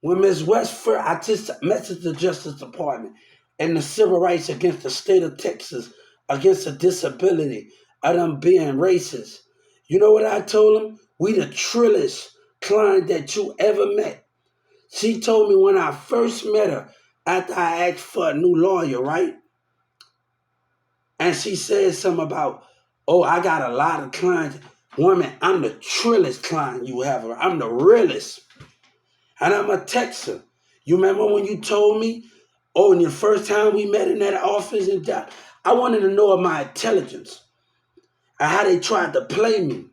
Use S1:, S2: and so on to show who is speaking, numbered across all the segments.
S1: When Ms. Westford, I just messaged the Justice Department and the civil rights against the state of Texas against the disability of them being racist. You know what I told them? We the trillest client that you ever met. She told me when I first met her, after I asked for a new lawyer, right? And she said something about, oh, I got a lot of clients. Woman, I'm the trillest client you have. I'm the realest. And I'm a Texan. You remember when you told me, oh, and the first time we met in that office and that, I wanted to know of my intelligence and how they tried to play me.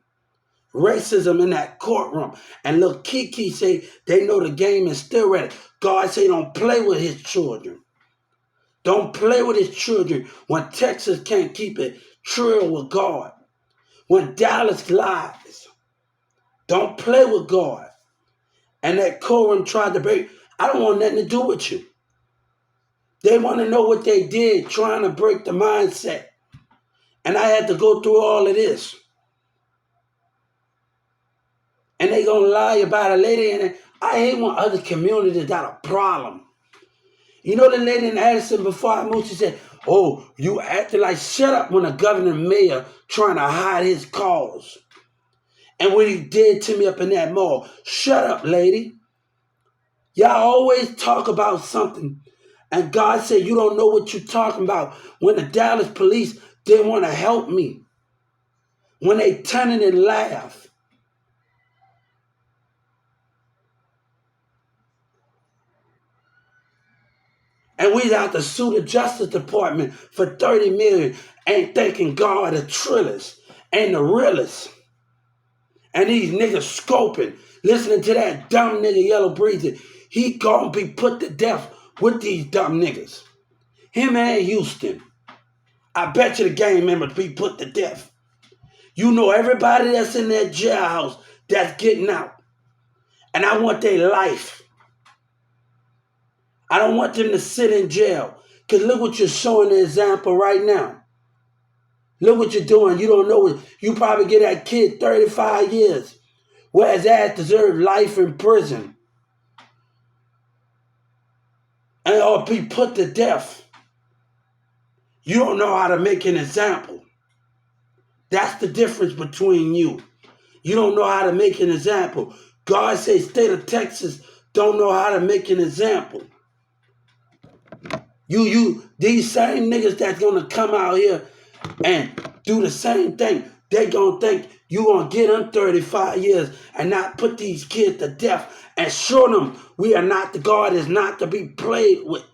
S1: Racism in that courtroom. And look, Kiki say they know the game is still ready. God say don't play with his children. Don't play with his children when Texas can't keep it true with God. When Dallas lies, don't play with God. And that courtroom tried to break. I don't want nothing to do with you. They want to know what they did trying to break the mindset. And I had to go through all of this. And they going to lie about a lady. And I hate when other communities got a problem. You know the lady in Addison before I moved, she said, oh, you acted like shut up when a governor mayor trying to hide his cause. And what he did to me up in that mall. Shut up, lady. Y'all always talk about something. And God said, you don't know what you're talking about. When the Dallas police didn't want to help me. When they turn and laugh. And we out to sue the Justice Department for $30 million. Ain't thanking God the trillers and the realest. And these niggas scoping, listening to that dumb nigga Yellow Breezy. He gonna be put to death with these dumb niggas. Him and Houston. I bet you the gang members be put to death. You know everybody that's in that jailhouse that's getting out. And I want their life. I don't want them to sit in jail. Because look what you're showing the example right now. Look what you're doing. You don't know what. You probably get that kid 35 years. Whereas that deserves life in prison. And or be put to death. You don't know how to make an example. That's the difference between you. You don't know how to make an example. God says state of Texas don't know how to make an example. These same niggas that's gonna come out here and do the same thing, they gonna think you gonna get them 35 years and not put these kids to death and show them we are not, the God is not to be played with.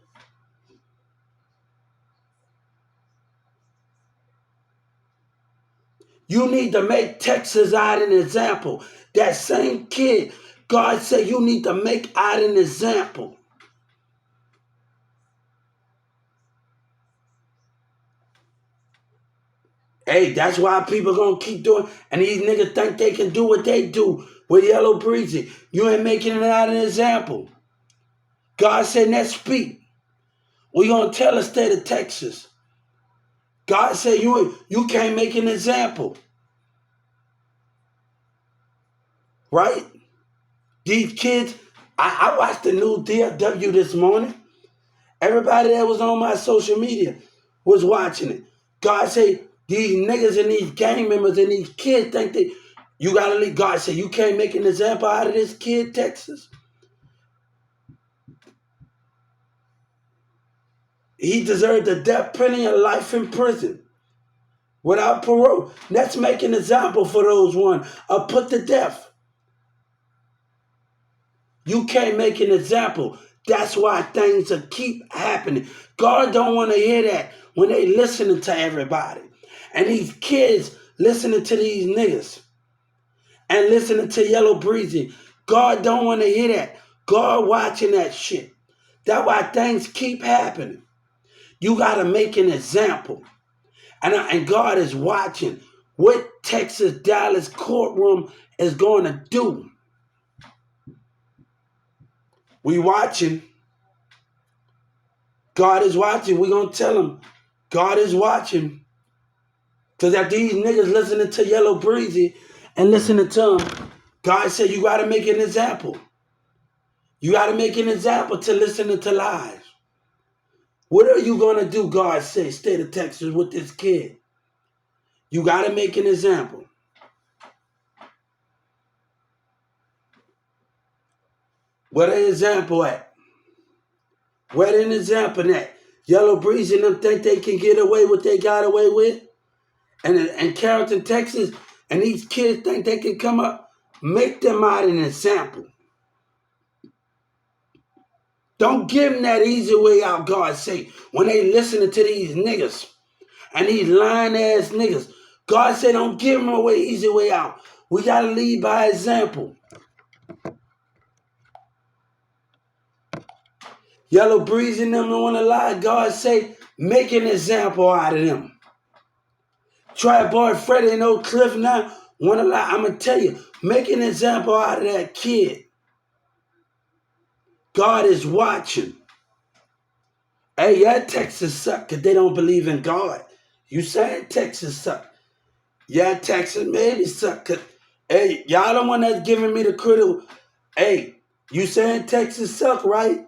S1: You need to make Texas out an example. That same kid, God said you need to make out an example. Hey, that's why people gonna keep doing, and these niggas think they can do what they do with Yellow Breezy. You ain't making it out an example. God said, let's speak. We gonna tell the state of Texas. God said you can't make an example. Right? These kids, I watched the new DFW this morning. Everybody that was on my social media was watching it. God said, these niggas and these gang members and these kids think that you gotta leave. God said, you can't make an example out of this kid, Texas. He deserved the death penalty and life in prison without parole. Let's make an example for those one or put to death. You can't make an example. That's why things will keep happening. God don't want to hear that when they listening to everybody. And these kids listening to these niggas and listening to Yellow Breezy. God don't want to hear that. God watching that shit. That's why things keep happening. You got to make an example. And God is watching what Texas Dallas courtroom is going to do. We watching. God is watching. We're going to tell them God is watching. Because if these niggas listening to Yellow Breezy and listening to them, God said you got to make an example. You got to make an example to listening to lies. What are you going to do, God say, state of Texas, with this kid? You got to make an example. Where the example at? Where the example at? Yellow Breeze and them think they can get away with what they got away with? And Carrollton, Texas, and these kids think they can come up? Make them out an example. Don't give them that easy way out, God say, when they listening to these niggas and these lying ass niggas. God say don't give them a easy way out. We got to lead by example. Yellow Breeze and them don't want to lie. God say make an example out of them. Trapboyfreddy and Oak Cliff now want to lie. I'm going to tell you, make an example out of that kid. God is watching. Hey, yeah, Texas suck because they don't believe in God. You saying Texas suck. Yeah, Texas maybe suck because, hey, y'all the one that's giving me the critical. Hey, you saying Texas suck, right?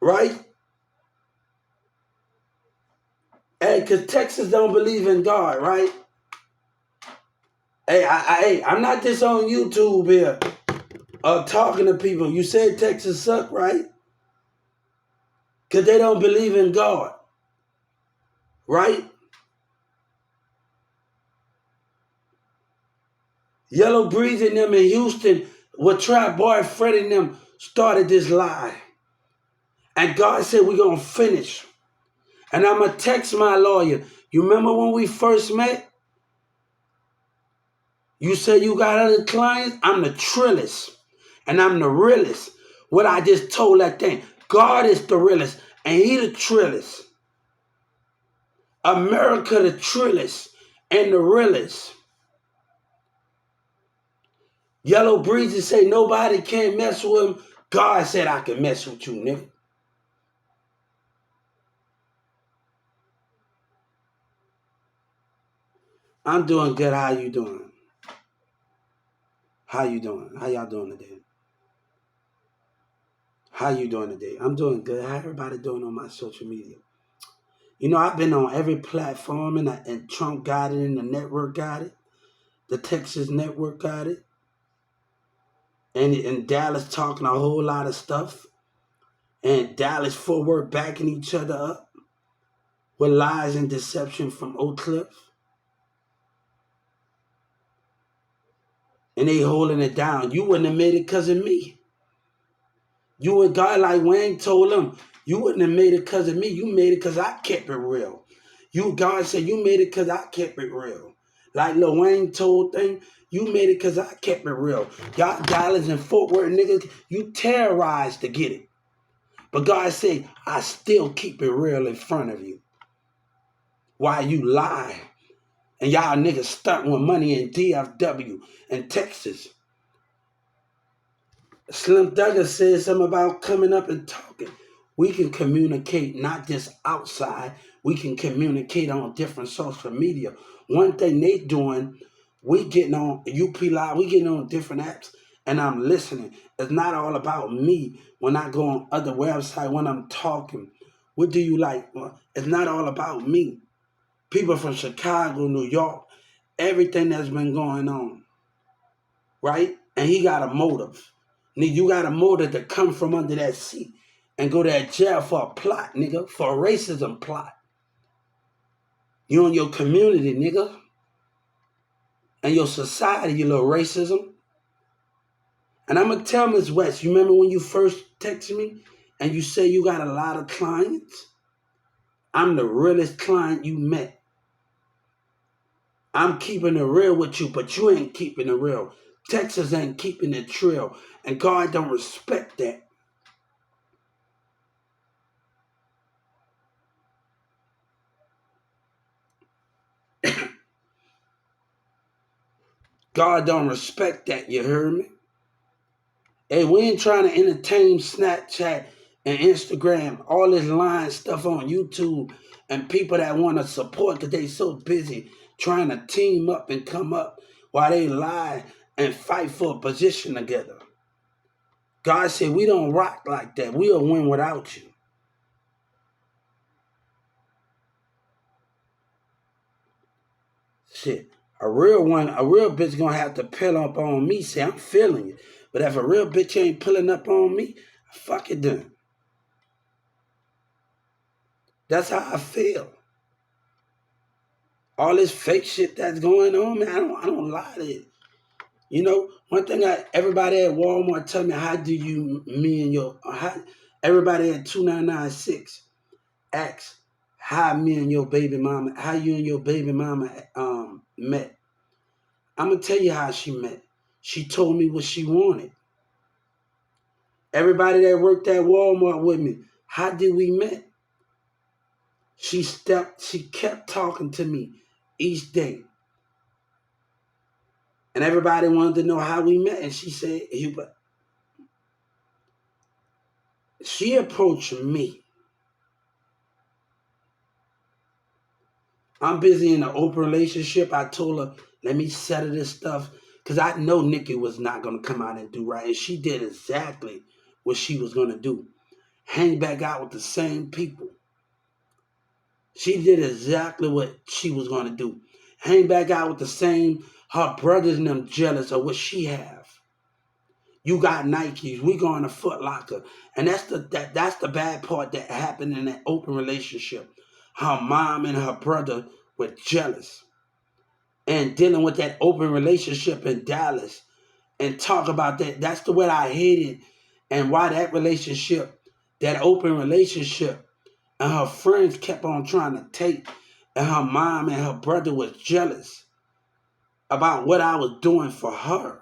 S1: Right? Hey, because Texas don't believe in God, right? Hey, I'm not just on YouTube here talking to people. You said Texas suck, right? Because they don't believe in God, right? Yellow Breeze and them in Houston with Trapboyfreddy and them started this lie. And God said we're going to finish. And I'm going to text my lawyer. You remember when we first met? You said you got other clients? I'm the trillest. And I'm the realest. What I just told that thing. God is the realest. And he the trillest. America the trillest. And the realest. Yellow Breezes say nobody can't mess with him. God said I can mess with you, nigga. I'm doing good. How you doing? How you doing? How y'all doing today? How you doing today? I'm doing good. How everybody doing on my social media? You know, I've been on every platform, and Trump got it, and the network got it. The Texas network got it. And Dallas talking a whole lot of stuff. And Dallas Fort Worth backing each other up with lies and deception from Oak Cliff. And they holding it down. You wouldn't have made it because of me. You a guy like Wayne told him, you wouldn't have made it because of me. You made it because I kept it real. God said you made it because I kept it real. Like Lil Wayne told thing, you made it because I kept it real. Y'all Dallas and Fort Worth niggas, you terrorized to get it. But God said, I still keep it real in front of you. Why you lie? And y'all niggas stunt with money in DFW and Texas. Slim Thugger said something about coming up and talking. We can communicate not just outside. We can communicate on different social media. One thing they doing, we getting on UP Live, we getting on different apps, and I'm listening. It's not all about me when I go on other websites, when I'm talking. What do you like? Well, it's not all about me. People from Chicago, New York, everything that's been going on, right? And he got a motive. Nigga, you got a motive to come from under that seat and go to that jail for a plot, nigga, for a racism plot. You and your community, nigga, and your society, you little racism. And I'm going to tell Ms. West, you remember when you first texted me and you say you got a lot of clients? I'm the realest client you met. I'm keeping it real with you, but you ain't keeping it real. Texas ain't keeping it real, and God don't respect that. God don't respect that, you heard me? Hey, we ain't trying to entertain Snapchat and Instagram, all this lying stuff on YouTube, and people that want to support because they so busy trying to team up and come up while they lie and fight for a position together. God said, we don't rock like that. We'll win without you. Shit. A real bitch gonna have to pull up on me. Say, I'm feeling it. But if a real bitch ain't pulling up on me, fuck it then. That's how I feel. All this fake shit that's going on, man, I don't lie to it. You know, one thing everybody at Walmart tell me, everybody at 2996 asks how you and your baby mama met. I'm gonna tell you how she met. She told me what she wanted. Everybody that worked at Walmart with me, how did we met? She kept talking to me each day. And everybody wanted to know how we met. And she said, she approached me. I'm busy in an open relationship. I told her, let me settle this stuff. Because I know Nikki was not going to come out and do right. And she did exactly what she was going to do. Hang back out with the same people. She did exactly what she was going to do. Hang back out with the same, her brothers and them jealous of what she have. You got Nikes, we going to Foot Locker. And that's the bad part that happened in that open relationship. Her mom and her brother were jealous. And dealing with that open relationship in Dallas and talk about that. That's the way I hated and why that open relationship, and her friends kept on trying to take, and her mom and her brother was jealous about what I was doing for her.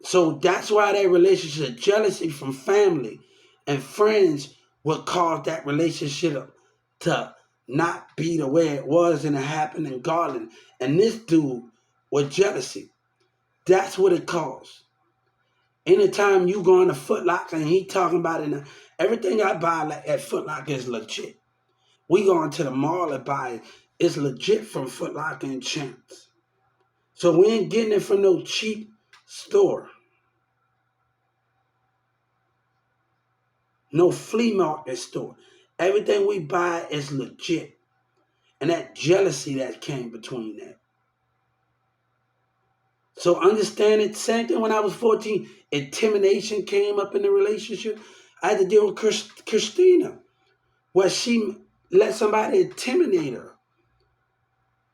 S1: So that's why that relationship, jealousy from family and friends, would cause that relationship to not be the way it was, and it happened in Garland. And this dude was jealousy. That's what it caused. Anytime you go to Foot Locker and he talking about it, everything I buy at Foot Locker is legit. We going to the mall and buy it. It's legit from Foot Locker and Champs. So we ain't getting it from no cheap store. No flea market store. Everything we buy is legit. And that jealousy that came between that. So understand it. Same thing when I was 14. Intimidation came up in the relationship. I had to deal with Christina, where she let somebody intimidate her.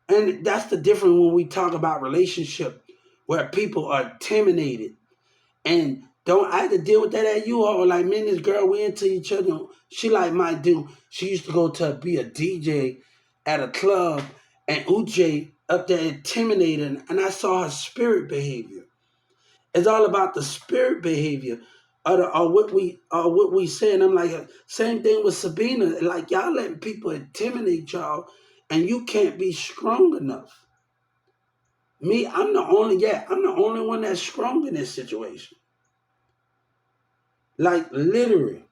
S1: And that's the difference when we talk about relationship, where people are intimidated. And I had to deal with that at U-Haul. Like, me and this girl, we into each other. She like my dude. She used to go to be a DJ at a club, and Uche up there intimidating, and I saw her spirit behavior. It's all about the spirit behavior or what we say. And I'm like, same thing with Sabina. Like, y'all letting people intimidate y'all, and you can't be strong enough. Me, I'm the only one that's strong in this situation. Like, literally.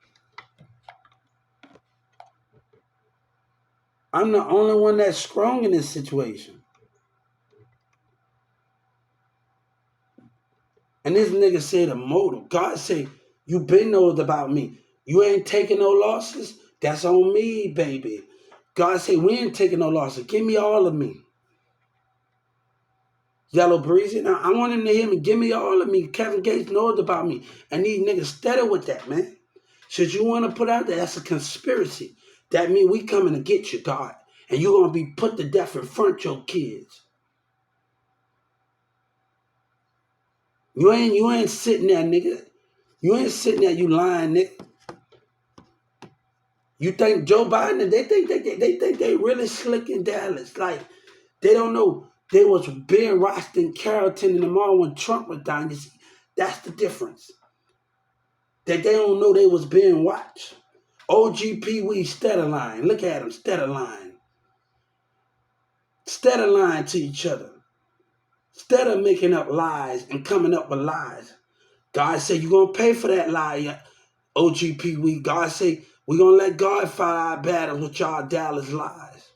S1: I'm the only one that's strong in this situation. And this nigga said a motive. God say, you been knows about me. You ain't taking no losses? That's on me, baby. God say, we ain't taking no losses. Give me all of me. Yellow Breezy. Now, I want him to hear me. Give me all of me. Kevin Gates knows about me. And these niggas steady with that, man. Should you want to put out there, that's a conspiracy. That means we coming to get you, God. And you going to be put to death in front of your kids. You ain't sitting there, nigga. You ain't sitting there, you lying, nigga. You think Joe Biden, they think they really slick in Dallas. Like, they don't know. They was Ben Roston, Carrollton, and them all when Trump was down. You see, that's the difference. That they don't know they was being watched. OGP, we steady lying. Look at them, steady lying. Steady lying to each other. Instead of making up lies and coming up with lies. God said, you're going to pay for that lie, OGP week. God said, we're going to let God fight our battles with y'all Dallas lies.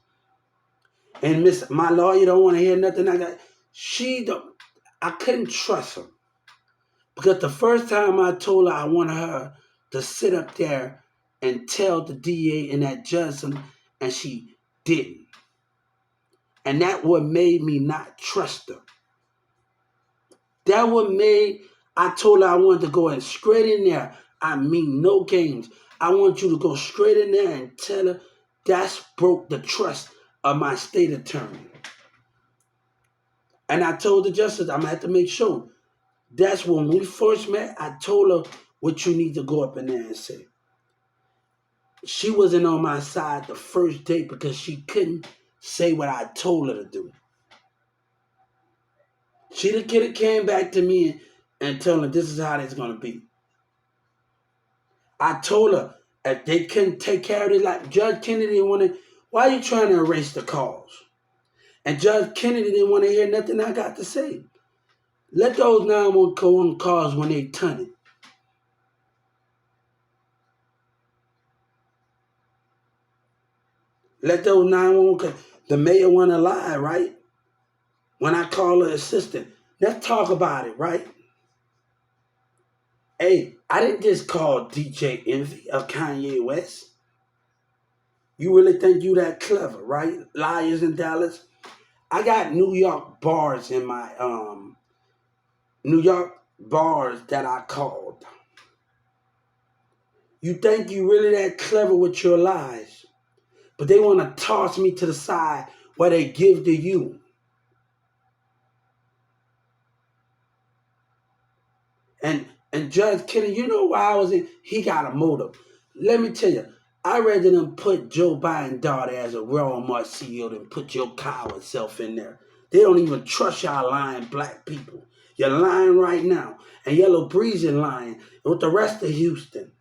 S1: And my lawyer don't want to hear nothing. I couldn't trust her. Because the first time I told her I wanted her to sit up there and tell the DA and that judge, and she didn't. And that what made me not trust her. That what made, I told her I wanted to go in straight in there. I mean, no games. I want you to go straight in there and tell her. That's broke the trust of my state attorney. And I told the justice, I'm going to have to make sure. That's when we first met. I told her what you need to go up in there and say. She wasn't on my side the first day because she couldn't say what I told her to do. She the kid that came back to me and told her this is how it's going to be. I told her if they couldn't take care of it, like Judge Kennedy didn't want to, why are you trying to erase the cause? And Judge Kennedy didn't want to hear nothing I got to say. Let those 911 calls when they turn it. Let those 911 calls. The mayor want to lie, right? When I call her assistant, let's talk about it, right? Hey, I didn't just call DJ Envy of Kanye West. You really think you that clever, right? Liars in Dallas. I got New York bars in my New York bars that I called. You think you really that clever with your lies, but they want to toss me to the side where they give to you. And Judge Kennedy, you know why I was in? He got a motive. Let me tell you, I'd rather them put Joe Biden's daughter as a Walmart CEO than put your coward self in there. They don't even trust y'all lying black people. You're lying right now. And Yellow Breezy lying with the rest of Houston.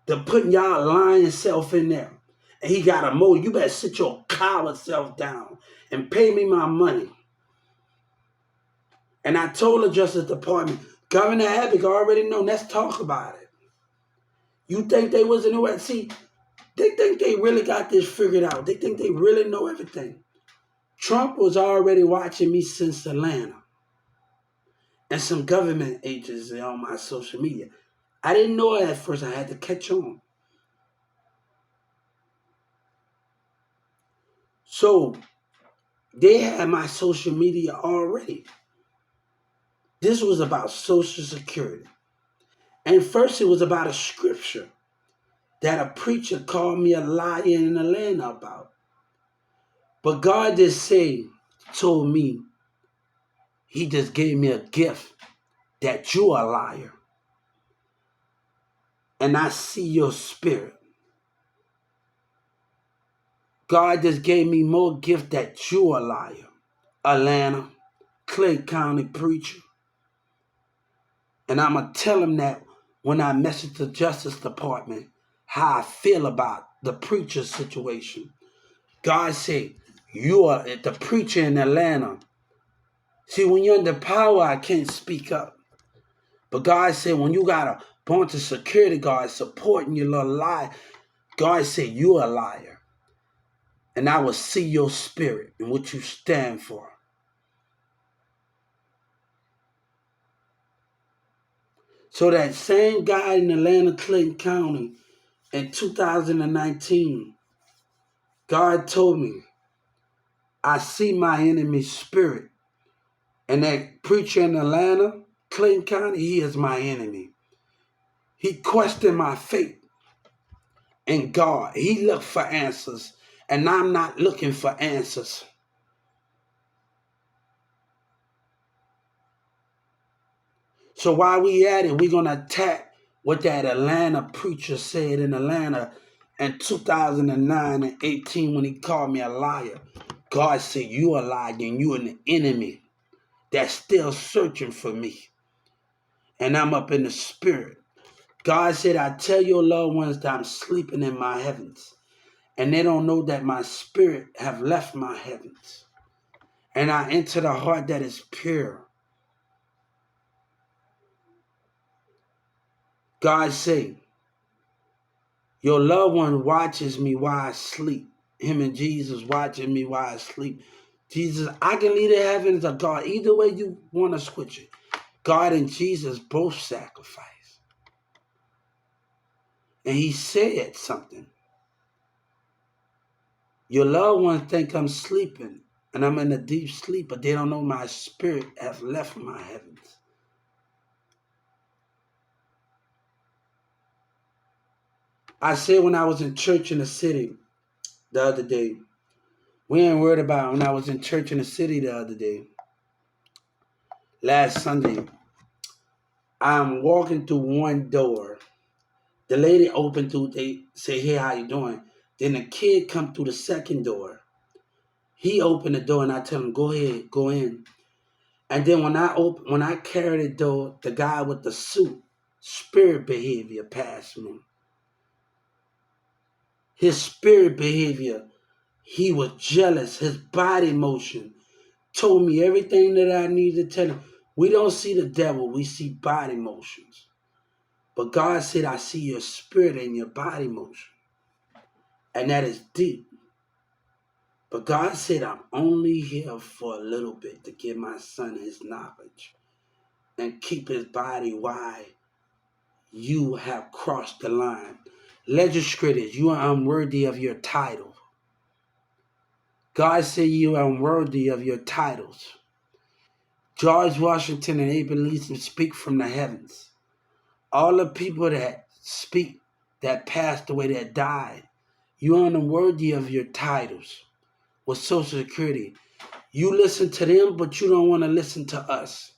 S1: They're putting y'all lying self in there. And he got a motive. You better sit your coward self down and pay me my money. And I told the Justice Department, Governor Abbott already know, let's talk about it. You think they wasn't aware? See, they think they really got this figured out. They think they really know everything. Trump was already watching me since Atlanta. And some government agents on my social media. I didn't know it at first. I had to catch on. So, they had my social media already. This was about Social Security. And first it was about a scripture that a preacher called me a liar in Atlanta about. But God just told me, he just gave me a gift that you are a liar. And I see your spirit. God just gave me more gift that you are a liar. Atlanta, Clay County preacher. And I'm going to tell him that when I message the Justice Department, how I feel about the preacher situation. God said, you are the preacher in Atlanta. See, when you're under power, I can't speak up. But God said, when you got a bunch of security guards supporting your little lie, God said, you're a liar. And I will see your spirit and what you stand for. So that same guy in Atlanta, Clayton County, in 2019, God told me, I see my enemy's spirit. And that preacher in Atlanta, Clayton County, he is my enemy. He questioned my faith in God. He looked for answers, and I'm not looking for answers. So while we at it, we're going to attack what that Atlanta preacher said in Atlanta in 2009 and 18 when he called me a liar. God said, you a liar and you an enemy that's still searching for me. And I'm up in the spirit. God said, I tell your loved ones that I'm sleeping in my heavens. And they don't know that my spirit have left my heavens. And I enter the heart that is pure. God say, your loved one watches me while I sleep. Him and Jesus watching me while I sleep. Jesus, I can lead the heavens or God. Either way you want to switch it. God and Jesus both sacrificed. And he said something. Your loved ones think I'm sleeping and I'm in a deep sleep, but they don't know my spirit has left my heavens. I said when I was in church in the city the other day, we ain't worried about when I was in church in the city the other day, last Sunday, I'm walking through one door. The lady opened through, they say, hey, how you doing? Then the kid come through the second door. He opened the door and I tell him, go ahead, go in. And then when I carried the door, the guy with the suit, spirit behavior passed me. His spirit behavior, he was jealous. His body motion told me everything that I needed to tell him. We don't see the devil, we see body motions. But God said, I see your spirit and your body motion. And that is deep. But God said, I'm only here for a little bit to give my son his knowledge and keep his body wide. You have crossed the line. Legislators, you are unworthy of your title. God said you are unworthy of your titles. George Washington and Abraham Lincoln speak from the heavens. All the people that speak, that passed away, that died, you are unworthy of your titles with Social Security. You listen to them, but you don't want to listen to us.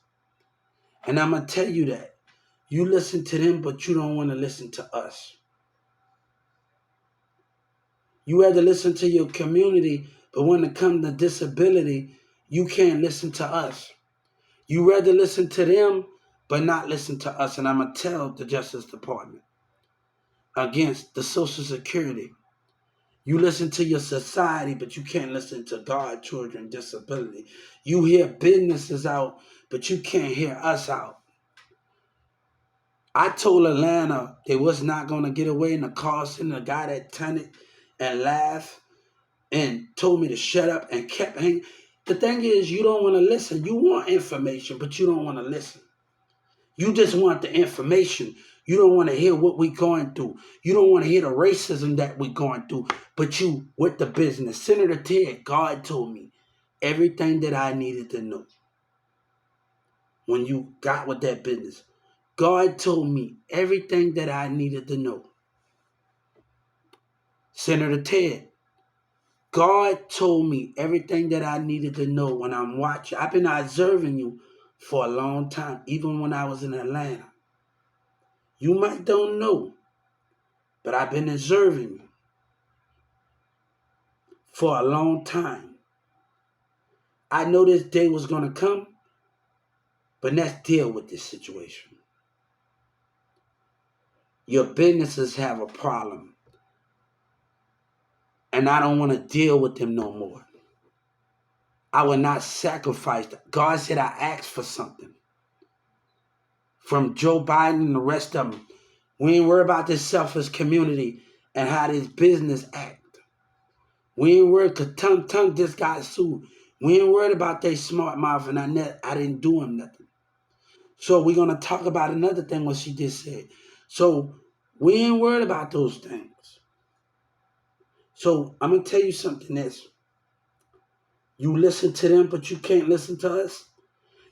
S1: And I'm going to tell you that. You listen to them, but you don't want to listen to us. You had to listen to your community, but when it comes to disability, you can't listen to us. You rather listen to them, but not listen to us. And I'm going to tell the Justice Department against the Social Security. You listen to your society, but you can't listen to God, children, disability. You hear businesses out, but you can't hear us out. I told Atlanta they was not going to get away in the car center. The guy that turned it and laughed and told me to shut up and kept hanging. The thing is, you don't want to listen. You want information, but you don't want to listen. You just want the information. You don't want to hear what we're going through. You don't want to hear the racism that we're going through, but you with the business. Senator Ted, God told me everything that I needed to know when you got with that business. God told me everything that I needed to know. Senator Ted, God told me everything that I needed to know when I'm watching. I've been observing you for a long time, even when I was in Atlanta. You might don't know, but I've been observing you for a long time. I know this day was going to come, but let's deal with this situation. Your businesses have a problem, and I don't want to deal with them no more. I will not sacrifice. God said I asked for something. From Joe Biden and the rest of them. We ain't worried about this selfish community and how this business act. We ain't worried because Tung just got sued. We ain't worried about their smart mouth and I didn't do him nothing. So we're going to talk about another thing what she just said. So we ain't worried about those things. So I'm going to tell you something else. You listen to them, but you can't listen to us.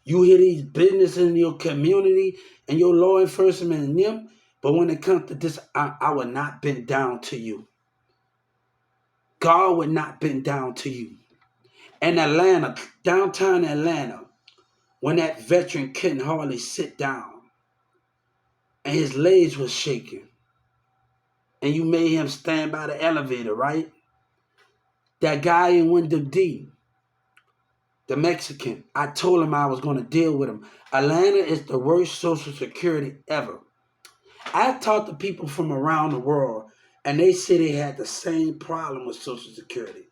S1: You hear these business in your community and your law enforcement and them, but when it comes to this, I will not bend down to you. God would not bend down to you. In Atlanta, downtown Atlanta, when that veteran couldn't hardly sit down and his legs was shaking, and you made him stand by the elevator, right? That guy in window D, the Mexican, I told him I was going to deal with him. Atlanta is the worst Social Security ever. I talked to people from around the world, and they said they had the same problem with Social Security.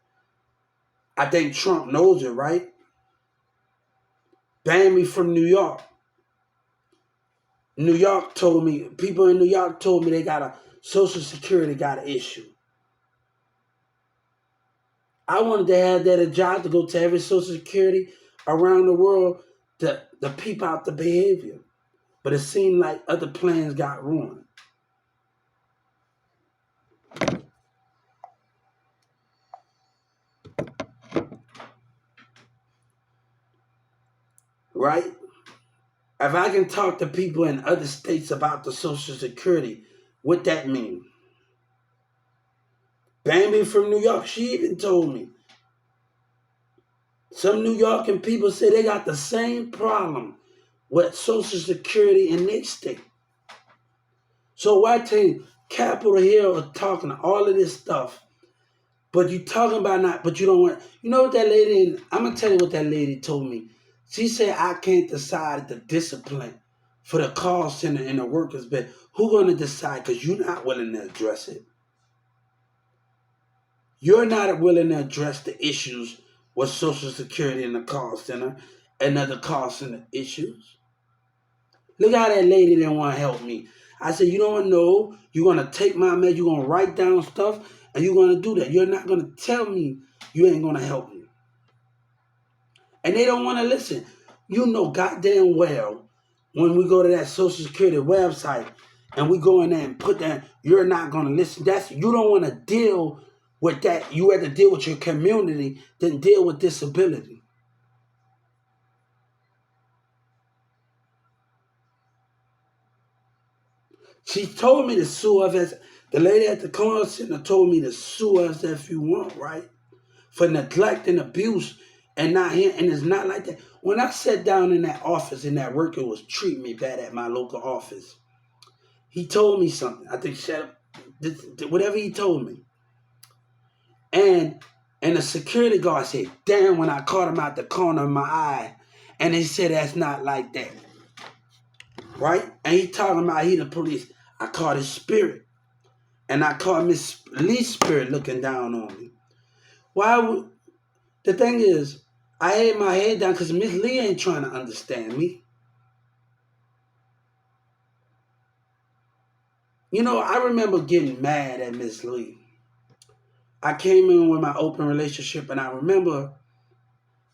S1: I think Trump knows it, right? Banned me from New York. People in New York told me they got a Social Security got an issue. I wanted to have that a job to go to every Social Security around the world to peep out the behavior. But it seemed like other plans got ruined. Right? If I can talk to people in other states about the Social Security, what that mean? Bambi from New York, she even told me. Some New Yorker people say they got the same problem with Social Security in their state. So why take Capitol Hill are talking all of this stuff, but you talking about not, but you don't want, you know what that lady, I'm going to tell you what that lady told me. She said, I can't decide the discipline for the call center and the workers, but who going to decide? Because you're not willing to address it. You're not willing to address the issues with Social Security and the call center and other call center issues. Look how that lady didn't want to help me. I said, you don't know. You're going to take my message. You're going to write down stuff, and you're going to do that. You're not going to tell me you ain't going to help me. And they don't want to listen. You know goddamn well when we go to that Social Security website and we go in there and put that, you're not going to listen. You don't want to deal with that. You have to deal with your community than deal with disability. She told me to sue us. The lady at the call center told me to sue us if you want, right? For neglect and abuse and not here. And it's not like that. When I sat down in that office and that worker was treating me bad at my local office, he told me something. I think shut up, whatever he told me. And the security guard said, damn, when I caught him out the corner of my eye. And he said, that's not like that. Right? And he talking about he the police. I caught his spirit. And I caught Miss Lee's spirit looking down on me. Why would, the thing is, I had my head down because Miss Lee ain't trying to understand me. You know, I remember getting mad at Miss Lee. I came in with my open relationship, and I remember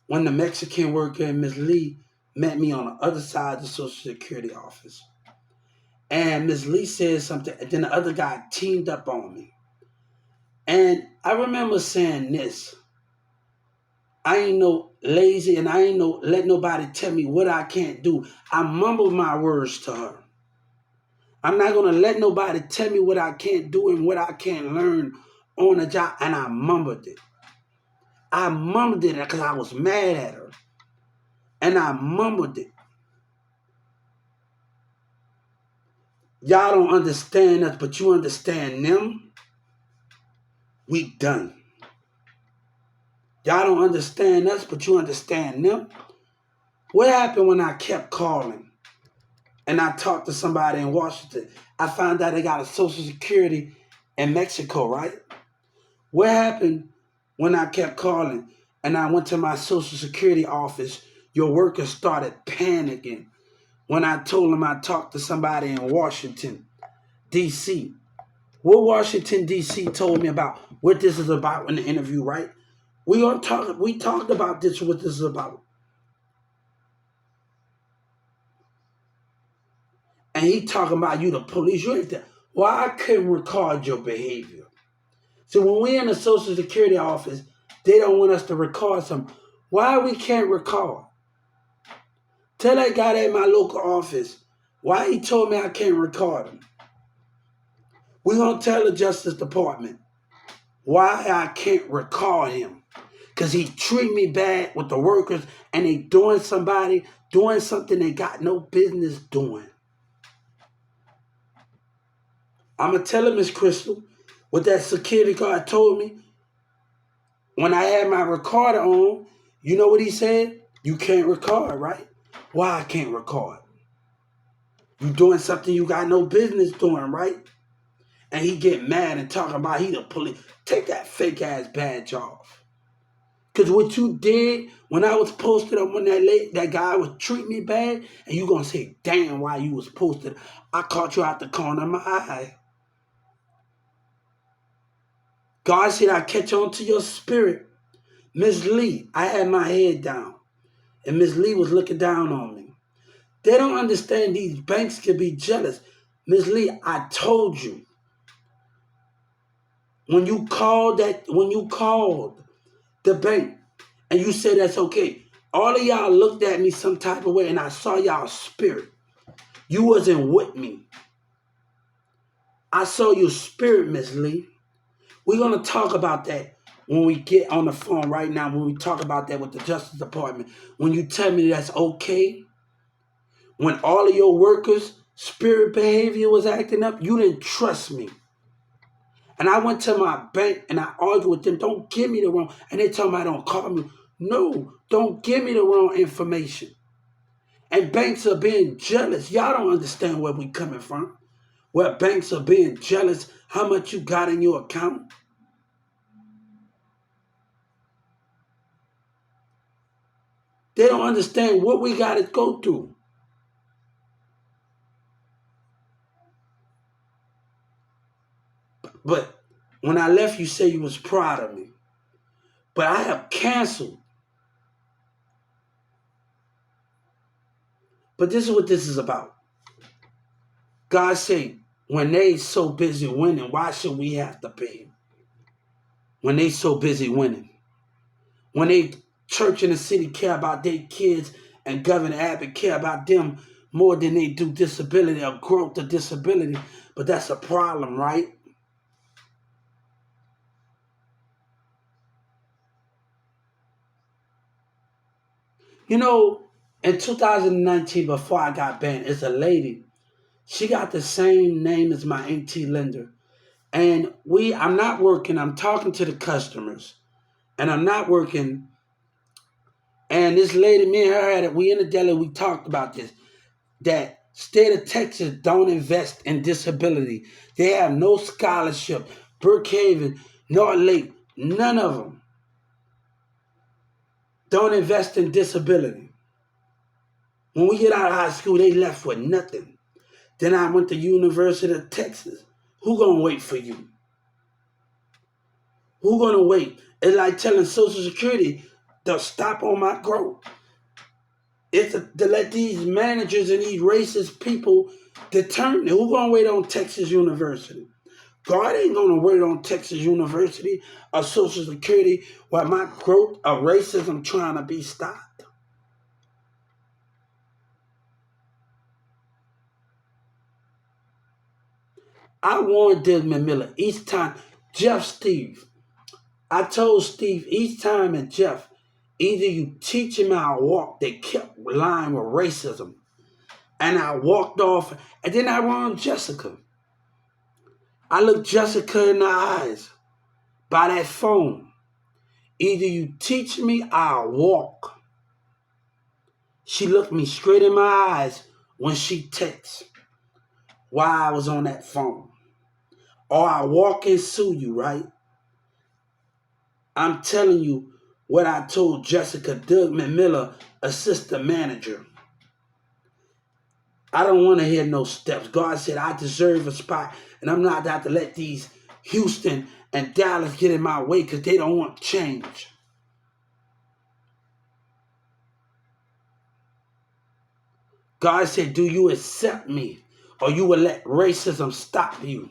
S1: when the Mexican worker and Miss Lee met me on the other side of the Social Security office. And Miss Lee said something, and then the other guy teamed up on me. And I remember saying this. I ain't no lazy and I ain't no let nobody tell me what I can't do. I mumbled my words to her. I'm not going to let nobody tell me what I can't do and what I can't learn on the job. And I mumbled it. I mumbled it because I was mad at her. And I mumbled it. Y'all don't understand us, but you understand them. We done. Y'all don't understand us, but you understand them. What happened when I kept calling and I talked to somebody in Washington? I found out they got a Social Security in Mexico, right? What happened when I kept calling and I went to my Social Security office? Your workers started panicking when I told them I talked to somebody in Washington, D.C. What Washington, D.C. told me about what this is about in the interview, right? We talked about this, what this is about. And he talking about you the police. You ain't there. Why I couldn't record your behavior? So when we in the Social Security office, they don't want us to record something. Why we can't record? Tell that guy at my local office why he told me I can't record him. We gonna tell the Justice Department why I can't record him. Because he treat me bad with the workers and they doing something they got no business doing. I'm going to tell him, Miss Crystal, what that security guard told me. When I had my recorder on, you know what he said? You can't record, right? Why I can't record? You doing something you got no business doing, right? And he get mad and talking about he the police. Take that fake ass badge off. Because what you did when I was posted up when that guy was treating me bad, and you going to say, damn, why you was posted. I caught you out the corner of my eye. God said, I catch on to your spirit. Miss Lee, I had my head down, and Miss Lee was looking down on me. They don't understand these banks can be jealous. Miss Lee, I told you when you called the bank and you said that's okay. All of y'all looked at me some type of way, and I saw y'all spirit. You wasn't with me. I saw your spirit, Miss Lee. We're gonna talk about that when we get on the phone right now. When we talk about that with the Justice Department, when you tell me that's okay, when all of your workers' spirit behavior was acting up, you didn't trust me. And I went to my bank and I argued with them. Don't give me the wrong. And they told me I don't call me. No, don't give me the wrong information. And banks are being jealous. Y'all don't understand where we coming from. Where banks are being jealous how much you got in your account. They don't understand what we got to go through. But when I left, you said you was proud of me. But I have canceled. But this is what this is about. God said, when they so busy winning, why should we have to pay? When they so busy winning. When they church and the city care about their kids and Governor Abbott care about them more than they do disability or growth of disability. But that's a problem, right? You know, in 2019, before I got banned, it's a lady. She got the same name as my auntie Linda. And I'm not working, I'm talking to the customers. And I'm not working. And this lady, me and her had it, we in the deli, we talked about this. That state of Texas don't invest in disability. They have no scholarship. Brookhaven, North Lake, none of them don't invest in disability. When we get out of high school, they left with nothing. Then I went to University of Texas. Who gonna wait for you? Who gonna wait? It's like telling Social Security to stop on my growth. It's to let these managers and these racist people determine who gonna wait on Texas University. God ain't gonna wait on Texas University or Social Security while my growth of racism trying to be stopped. I warned Desmond Miller each time. Jeff Steve. I told Steve each time and Jeff, either you teach him how to walk, they kept lying with racism. And I walked off, and then I warned Jessica. I looked Jessica in the eyes by that phone. Either you teach me, I'll walk. She looked me straight in my eyes when she texted while I was on that phone. Or I walk and sue you, right? I'm telling you what I told Jessica Dougman Miller, assistant manager. I don't want to hear no steps. God said I deserve a spot, and I'm not about to let these Houston and Dallas get in my way because they don't want change. God said, do you accept me or you will let racism stop you?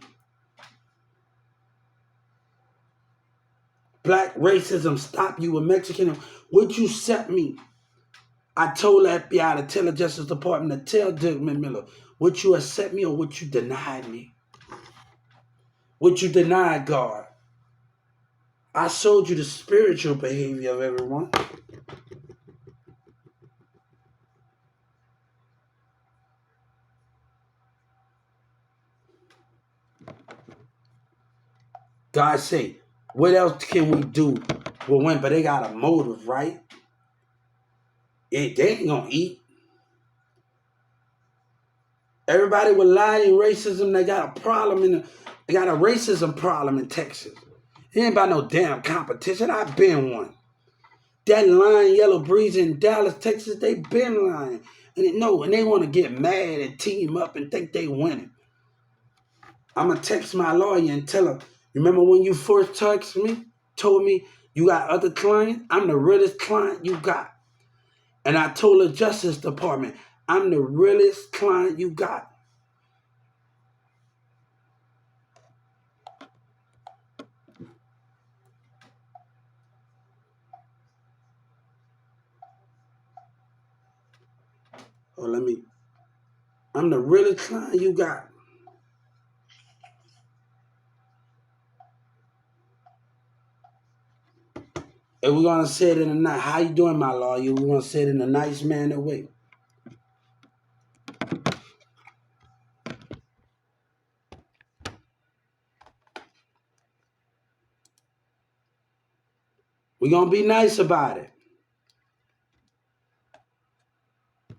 S1: Black racism stop you with Mexican. Would you accept me? I told the FBI to tell the Justice Department to tell Dougman Miller, would you accept me or would you deny me? Would you deny God? I showed you the spiritual behavior of everyone. God say, what else can we do? Well, when, but they got a motive, right? They ain't gonna eat. Everybody with lying racism, they got a problem they got a racism problem in Texas. It ain't about no damn competition. I've been one. That lying yellow breeze in Dallas, Texas, they been lying. And they want to get mad and team up and think they winning. I'm going to text my lawyer and tell him, remember when you first told me You got other clients? I'm the realest client you got. And I told the Justice Department, I'm the realest client you got. I'm the realest client you got. And we're gonna say it in a nice. How you doing, my lawyer? We're gonna say it in a nice manner way. We're gonna be nice about it.